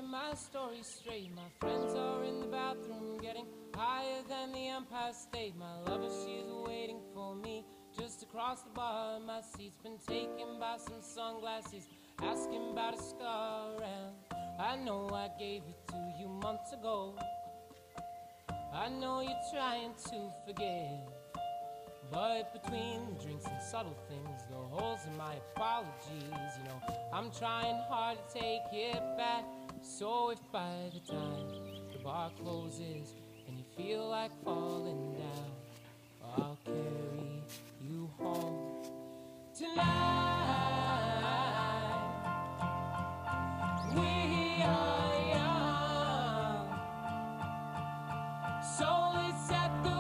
get my story straight. My friends are in the bathroom getting higher than the Empire State. My lover, she's waiting for me just across the bar. My seat's been taken by some sunglasses, asking about a scar. And I know I gave it to you months ago. I know you're trying to forget, but between the drinks and subtle things, the holes in my apologies, you know, I'm trying hard to take it back. So if by the time the bar closes and you feel like falling down, I'll carry you home tonight. We are young, so let's set the